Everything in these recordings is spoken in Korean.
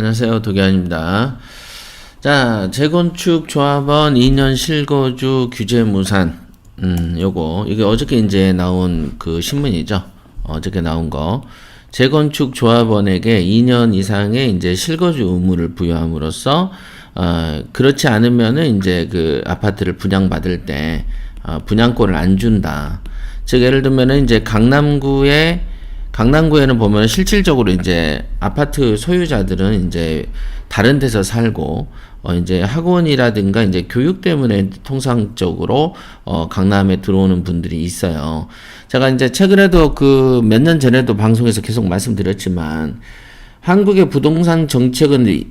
안녕하세요. 도기환입니다. 자, 재건축 조합원 2년 실거주 규제 무산. 이게 어저께 이제 나온 그 신문이죠. 어저께 나온 거. 재건축 조합원에게 2년 이상의 이제 실거주 의무를 부여함으로써, 그렇지 않으면은 이제 그 아파트를 분양받을 때, 분양권을 안 준다. 즉, 예를 들면은 이제 강남구에는 보면 실질적으로 이제 아파트 소유자들은 이제 다른 데서 살고, 이제 학원이라든가 이제 교육 때문에 통상적으로, 강남에 들어오는 분들이 있어요. 제가 이제 최근에도 그 몇 년 전에도 방송에서 계속 말씀드렸지만, 한국의 부동산 정책은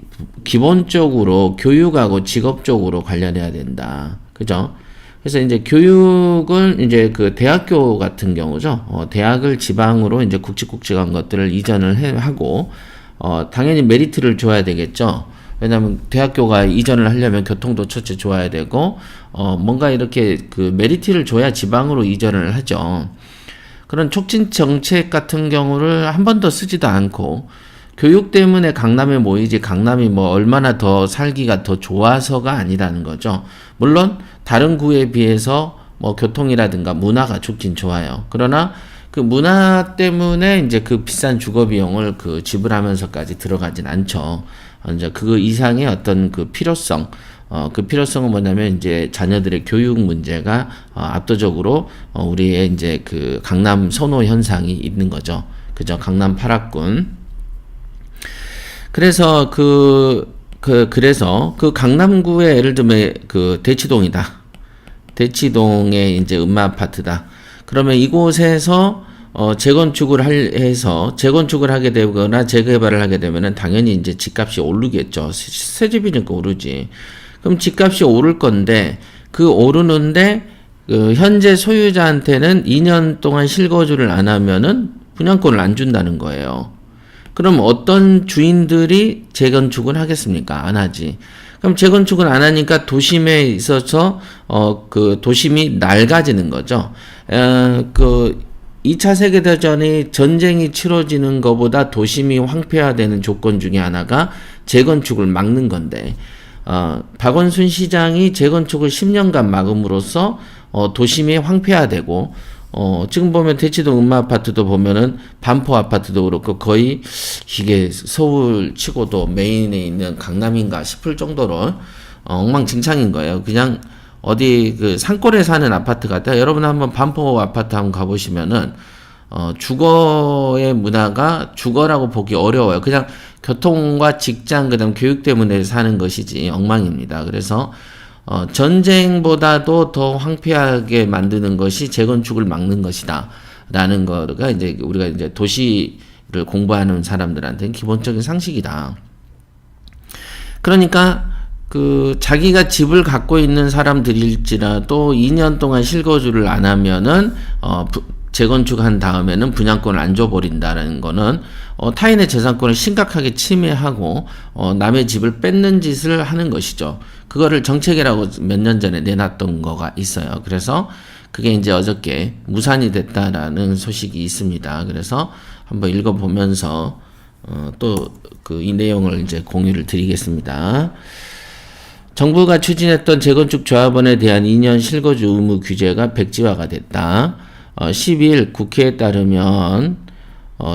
기본적으로 교육하고 직업 쪽으로 관련해야 된다. 그죠? 그래서 이제 교육은 이제 그 대학교 같은 경우죠. 대학을 지방으로 이제 굵직굵직한 것들을 이전을 하고, 당연히 메리트를 줘야 되겠죠. 왜냐면 대학교가 이전을 하려면 교통도 첫째 좋아야 되고, 뭔가 이렇게 그 메리트를 줘야 지방으로 이전을 하죠. 그런 촉진 정책 같은 경우를 한 번도 쓰지도 않고, 교육 때문에 강남에 모이지 강남이 뭐 얼마나 더 살기가 더 좋아서가 아니라는 거죠. 물론 다른 구에 비해서 뭐 교통이라든가 문화가 좋긴 좋아요. 그러나 그 문화 때문에 이제 그 비싼 주거 비용을 그 지불하면서까지 들어가진 않죠. 이제 그 이상의 어떤 그 필요성, 그 필요성은 뭐냐면 이제 자녀들의 교육 문제가 압도적으로 우리의 이제 그 강남 선호 현상이 있는 거죠. 그죠? 강남 8학군. 그래서 그래서 그 강남구에 예를 들면 그 대치동이다. 대치동에 이제 음마 아파트다. 그러면 이곳에서 재건축을 재건축을 하게 되거나 재개발을 하게 되면은 당연히 이제 집값이 오르겠죠. 새 집이니까 오르지. 그럼 집값이 오를 건데, 그 오르는데, 현재 소유자한테는 2년 동안 실거주를 안 하면은 분양권을 안 준다는 거예요. 그럼 어떤 주인들이 재건축을 하겠습니까? 안 하지. 그럼 재건축을 안 하니까 도심에 있어서, 그 도심이 낡아지는 거죠. 2차 세계대전이 전쟁이 치러지는 것보다 도심이 황폐화되는 조건 중에 하나가 재건축을 막는 건데, 박원순 시장이 재건축을 10년간 막음으로써, 도심이 황폐화되고, 지금 보면 대치동 음마 아파트도 보면은 반포 아파트도 그렇고 거의 이게 서울 치고도 메인에 있는 강남인가 싶을 정도로 엉망진창인 거예요. 그냥 어디 그 산골에 사는 아파트 같아요. 여러분 한번 반포 아파트 한번 가보시면은 주거의 문화가 주거라고 보기 어려워요. 그냥 교통과 직장 그다음 교육 때문에 사는 것이지 엉망입니다. 그래서 전쟁보다도 더 황폐하게 만드는 것이 재건축을 막는 것이다. 라는 거가 이제 우리가 이제 도시를 공부하는 사람들한테는 기본적인 상식이다. 그러니까 자기가 집을 갖고 있는 사람들일지라도 2년 동안 실거주를 안 하면은, 재건축한 다음에는 분양권을 안 줘버린다는 거는, 타인의 재산권을 심각하게 침해하고, 남의 집을 뺏는 짓을 하는 것이죠. 그거를 정책이라고 몇 년 전에 내놨던 거가 있어요. 그래서 그게 이제 어저께 무산이 됐다라는 소식이 있습니다. 그래서 한번 읽어보면서, 또 이 내용을 이제 공유를 드리겠습니다. 정부가 추진했던 재건축 조합원에 대한 2년 실거주 의무 규제가 백지화가 됐다. 12일 국회에 따르면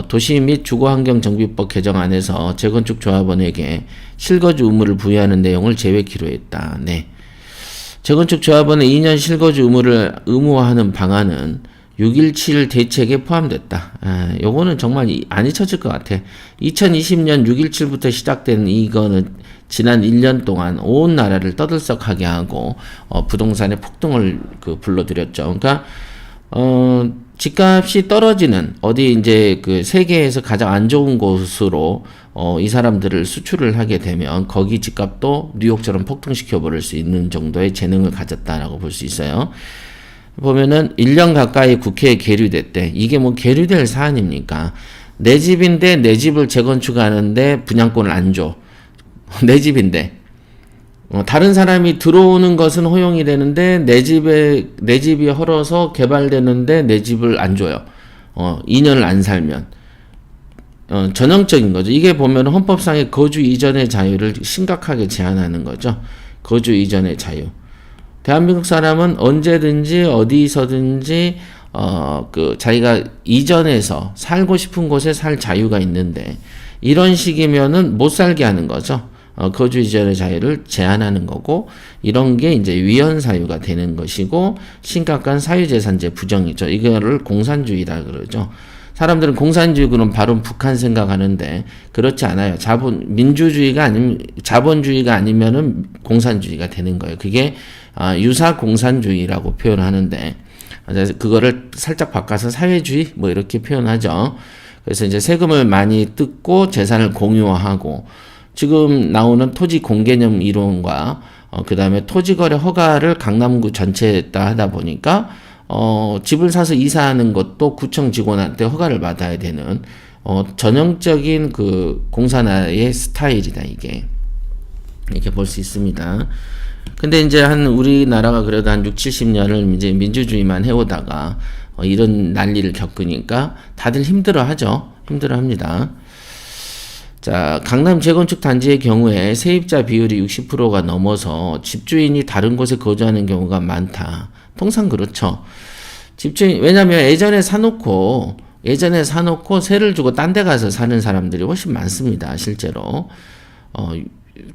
도시 및 주거환경정비법 개정안에서 재건축 조합원에게 실거주 의무를 부여하는 내용을 제외키로 했다. 네. 재건축 조합원의 2년 실거주 의무를 의무화하는 방안은 6.17 대책에 포함됐다. 요거는 정말 안 잊혀질 것 같아. 2020년 6.17부터 시작된 이거는 지난 1년 동안 온 나라를 떠들썩하게 하고, 부동산의 폭등을 불러들였죠. 그러니까, 집값이 떨어지는, 어디 이제 세계에서 가장 안 좋은 곳으로, 이 사람들을 수출을 하게 되면, 거기 집값도 뉴욕처럼 폭등시켜 버릴 수 있는 정도의 재능을 가졌다라고 볼 수 있어요. 보면은 1년 가까이 국회에 계류됐대. 이게 뭐 계류될 사안입니까? 내 집인데 내 집을 재건축하는데 분양권을 안 줘. 내 집인데. 다른 사람이 들어오는 것은 허용이 되는데 내 집이 헐어서 개발되는데 내 집을 안 줘요. 2년을 안 살면. 전형적인 거죠. 이게 보면 헌법상의 거주 이전의 자유를 심각하게 제한하는 거죠. 거주 이전의 자유. 대한민국 사람은 언제든지 어디서든지 자기가 이전에서 살고 싶은 곳에 살 자유가 있는데 이런 식이면은 못 살게 하는 거죠. 거주 이전의 자유를 제한하는 거고 이런 게 이제 위헌 사유가 되는 것이고 심각한 사유재산제 부정이죠. 이거를 공산주의라 그러죠. 사람들은 공산주의 그럼 바로 북한 생각하는데 그렇지 않아요. 민주주의가 아니면 자본주의가 아니면은 공산주의가 되는 거예요. 그게 유사 공산주의라고 표현하는데 그거를 살짝 바꿔서 사회주의 뭐 이렇게 표현하죠. 그래서 이제 세금을 많이 뜯고 재산을 공유화하고 지금 나오는 토지 공개념 이론과 그다음에 토지거래 허가를 강남구 전체에다 하다 보니까 집을 사서 이사하는 것도 구청 직원한테 허가를 받아야 되는 전형적인 그 공산화의 스타일이다 이게 이렇게 볼 수 있습니다. 근데 이제 우리나라가 그래도 한 6, 70년을 이제 민주주의만 해오다가 이런 난리를 겪으니까 다들 힘들어하죠. 힘들어합니다. 자, 강남 재건축 단지의 경우에 세입자 비율이 60%가 넘어서 집주인이 다른 곳에 거주하는 경우가 많다. 통상 그렇죠. 왜냐면 예전에 사놓고 세를 주고 딴 데 가서 사는 사람들이 훨씬 많습니다. 실제로.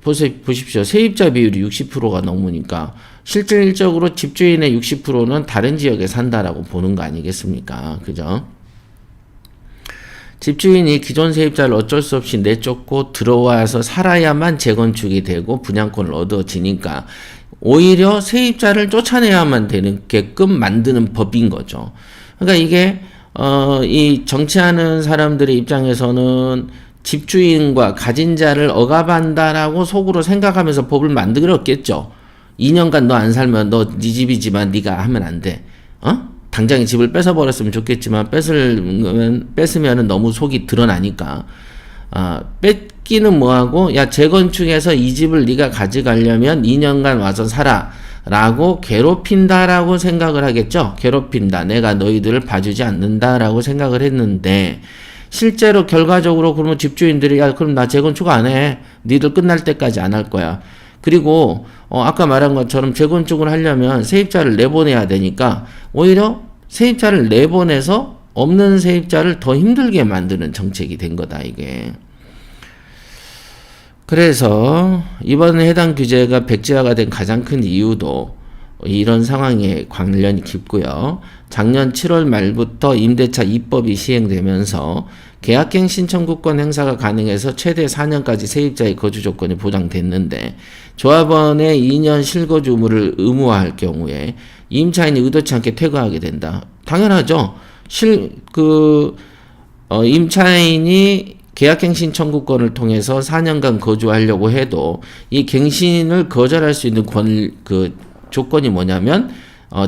보십시오. 세입자 비율이 60%가 넘으니까 실질적으로 집주인의 60%는 다른 지역에 산다라고 보는 거 아니겠습니까? 그죠? 집주인이 기존 세입자를 어쩔 수 없이 내쫓고 들어와서 살아야만 재건축이 되고 분양권을 얻어지니까 오히려 세입자를 쫓아내야만 되게끔 만드는 법인 거죠. 그러니까 이게 이 정치하는 사람들의 입장에서는 집주인과 가진 자를 억압한다라고 속으로 생각하면서 법을 만들었겠죠. 2년간 너 안 살면 너 네 집이지만 네가 하면 안 돼. 당장에 집을 뺏어버렸으면 좋겠지만 뺏으면은 너무 속이 드러나니까 뺏기는 뭐하고 야 재건축해서 이 집을 네가 가져가려면 2년간 와서 살아 라고 괴롭힌다라고 생각을 하겠죠. 괴롭힌다. 내가 너희들을 봐주지 않는다라고 생각을 했는데 실제로 결과적으로 그러면 집주인들이 야 그럼 나 재건축 안 해. 니들 끝날 때까지 안 할 거야. 그리고 아까 말한 것처럼 재건축을 하려면 세입자를 내보내야 되니까 오히려 세입자를 내보내서 없는 세입자를 더 힘들게 만드는 정책이 된 거다 이게. 그래서 이번 해당 규제가 백지화가 된 가장 큰 이유도 이런 상황에 관련이 깊고요. 작년 7월 말부터 임대차 입법이 시행되면서 계약갱신 청구권 행사가 가능해서 최대 4년까지 세입자의 거주 조건이 보장됐는데 조합원의 2년 실거주 의무를 의무화할 경우에 임차인이 의도치 않게 퇴거하게 된다. 당연하죠. 임차인이 계약갱신 청구권을 통해서 4년간 거주하려고 해도 이 갱신을 거절할 수 있는 조건이 뭐냐면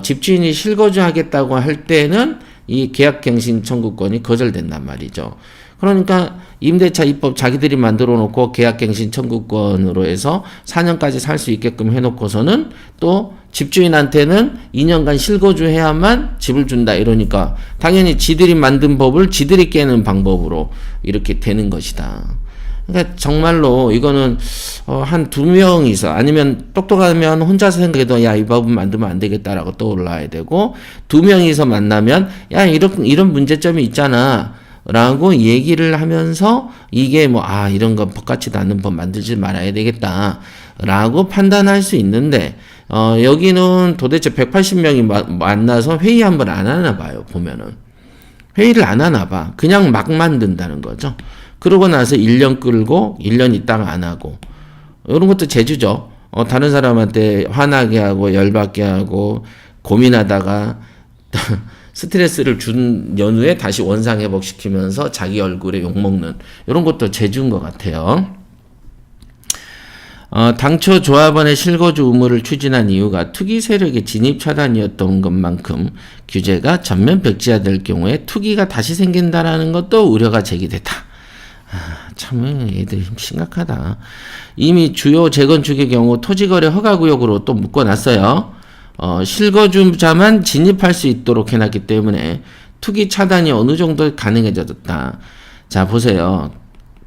집주인이 실거주하겠다고 할 때는 이 계약갱신 청구권이 거절된단 말이죠. 그러니까 임대차 입법 자기들이 만들어 놓고 계약갱신 청구권으로 해서 4년까지 살 수 있게끔 해놓고서는 또 집주인한테는 2년간 실거주해야만 집을 준다 이러니까 당연히 지들이 만든 법을 지들이 깨는 방법으로 이렇게 되는 것이다. 그러니까 정말로 이거는 한 두 명이서 아니면 똑똑하면 혼자서 생각해도 야 이 법은 만들면 안 되겠다라고 떠올라야 되고 두 명이서 만나면 야 이런 문제점이 있잖아 라고 얘기를 하면서 이게 이런 건 법 같지도 않는 법 만들지 말아야 되겠다 라고 판단할 수 있는데 여기는 도대체 180명이 만나서 회의 한번 안 하나 봐요. 보면은 회의를 안 하나 봐. 그냥 막 만든다는 거죠. 그러고 나서 1년 끌고 1년 있다가 안 하고 이런 것도 재주죠. 다른 사람한테 화나게 하고 열받게 하고 고민하다가 스트레스를 준 연후에 다시 원상회복시키면서 자기 얼굴에 욕먹는 이런 것도 재주인 것 같아요. 당초 조합원의 실거주 의무를 추진한 이유가 투기 세력의 진입 차단이었던 것만큼 규제가 전면 백지화될 경우에 투기가 다시 생긴다라는 것도 우려가 제기됐다. 참 얘들 심각하다. 이미 주요 재건축의 경우 토지거래 허가구역으로 또 묶어놨어요. 실거주자만 진입할 수 있도록 해놨기 때문에 투기 차단이 어느 정도 가능해졌다. 자, 보세요.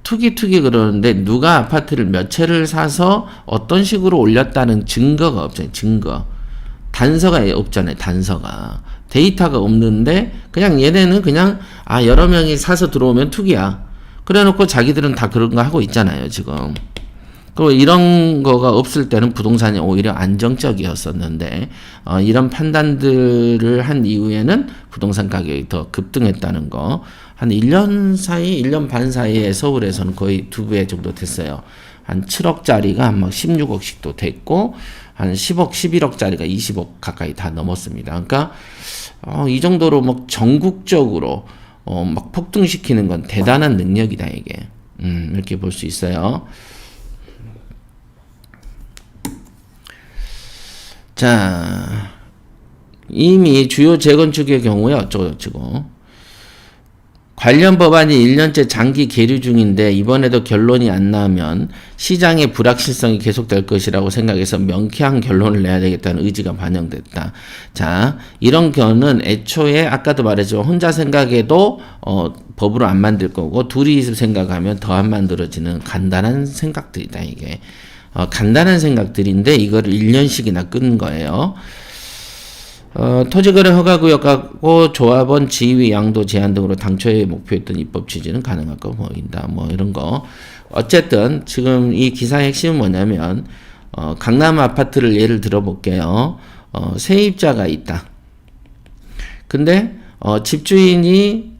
투기 그러는데 누가 아파트를 몇 채를 사서 어떤 식으로 올렸다는 증거가 없잖아요. 증거. 단서가 없잖아요. 단서가. 데이터가 없는데 그냥 얘네는 그냥 여러 명이 사서 들어오면 투기야. 그래놓고 자기들은 다 그런 거 하고 있잖아요. 지금. 그리고 이런 거가 없을 때는 부동산이 오히려 안정적이었었는데 이런 판단들을 한 이후에는 부동산 가격이 더 급등했다는 거. 한 1년 사이, 1년 반 사이에 서울에서는 거의 2배 정도 됐어요. 한 7억짜리가 한 막 16억씩도 됐고 한 10억, 11억짜리가 20억 가까이 다 넘었습니다. 그러니까 이 정도로 막 전국적으로 막 폭등시키는 건 대단한 능력이다 이게. 이렇게 볼 수 있어요. 자, 이미 주요 재건축의 경우에 어쩌고저쩌고 관련 법안이 1년째 장기 계류 중인데 이번에도 결론이 안 나면 시장의 불확실성이 계속될 것이라고 생각해서 명쾌한 결론을 내야 되겠다는 의지가 반영됐다. 자, 이런 경우는 애초에 아까도 말했지만 혼자 생각해도 법으로 안 만들 거고 둘이 생각하면 더 안 만들어지는 간단한 생각들이다 이게. 간단한 생각들인데 이거를 1년씩이나 끈 거예요. 토지거래 허가구역하고 조합원 지위 양도 제한 등으로 당초에 목표했던 입법 취지는 가능할 거 보인다. 뭐 이런 거. 어쨌든 지금 이 기사의 핵심은 뭐냐면 강남 아파트를 예를 들어볼게요. 세입자가 있다. 근데 집주인이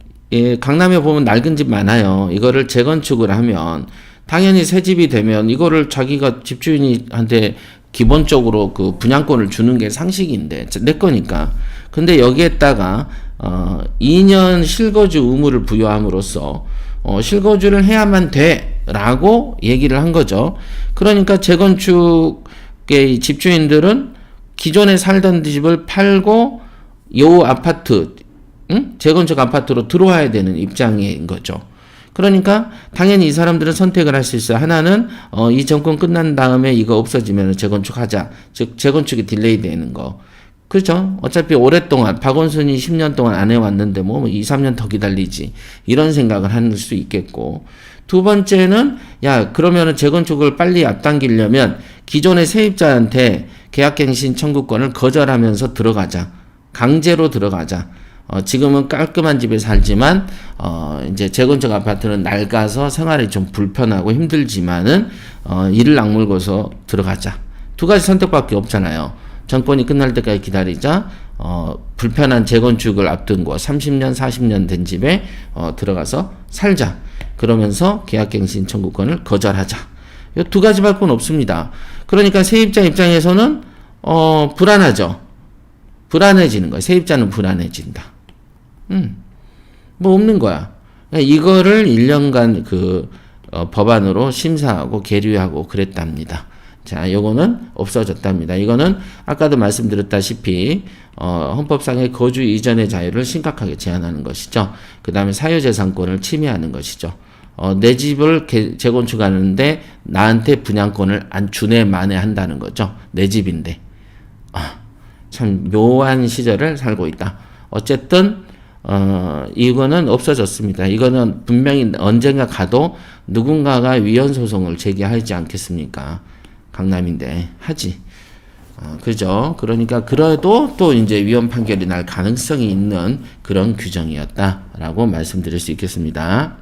강남에 보면 낡은 집 많아요. 이거를 재건축을 하면 당연히 새 집이 되면 이거를 자기가 집주인한테 기본적으로 그 분양권을 주는 게 상식인데 내 거니까. 근데 여기에다가 2년 실거주 의무를 부여함으로써 실거주를 해야만 돼라고 얘기를 한 거죠. 그러니까 재건축의 집주인들은 기존에 살던 집을 팔고 요 아파트, 재건축 아파트로 들어와야 되는 입장인 거죠. 그러니까 당연히 이 사람들은 선택을 할 수 있어요. 하나는 이 정권 끝난 다음에 이거 없어지면 재건축하자. 즉 재건축이 딜레이 되는 거. 그렇죠? 어차피 오랫동안 박원순이 10년 동안 안 해왔는데 뭐 2, 3년 더 기다리지. 이런 생각을 할 수 있겠고. 두 번째는 그러면은 재건축을 빨리 앞당기려면 기존의 세입자한테 계약갱신 청구권을 거절하면서 들어가자. 강제로 들어가자. 지금은 깔끔한 집에 살지만 이제 재건축 아파트는 낡아서 생활이 좀 불편하고 힘들지만은 이를 악물고서 들어가자. 두 가지 선택밖에 없잖아요. 정권이 끝날 때까지 기다리자. 불편한 재건축을 앞둔 거 30년, 40년 된 집에 들어가서 살자. 그러면서 계약갱신 청구권을 거절하자. 이 두 가지 밖에는 없습니다. 그러니까 세입자 입장에서는 불안하죠. 불안해지는 거예요. 세입자는 불안해진다. 뭐 없는 거야. 이거를 1년간 법안으로 심사하고 계류하고 그랬답니다. 자, 요거는 없어졌답니다. 이거는 아까도 말씀드렸다시피 헌법상의 거주 이전의 자유를 심각하게 제한하는 것이죠. 그 다음에 사유재산권을 침해하는 것이죠. 내 집을 재건축하는데 나한테 분양권을 안 주네 마네 한다는 거죠. 내 집인데. 참 묘한 시절을 살고 있다. 어쨌든 이거는 없어졌습니다. 이거는 분명히 언젠가 가도 누군가가 위헌 소송을 제기하지 않겠습니까? 강남인데 하지. 그죠? 그러니까 그래도 또 이제 위헌 판결이 날 가능성이 있는 그런 규정이었다라고 말씀드릴 수 있겠습니다.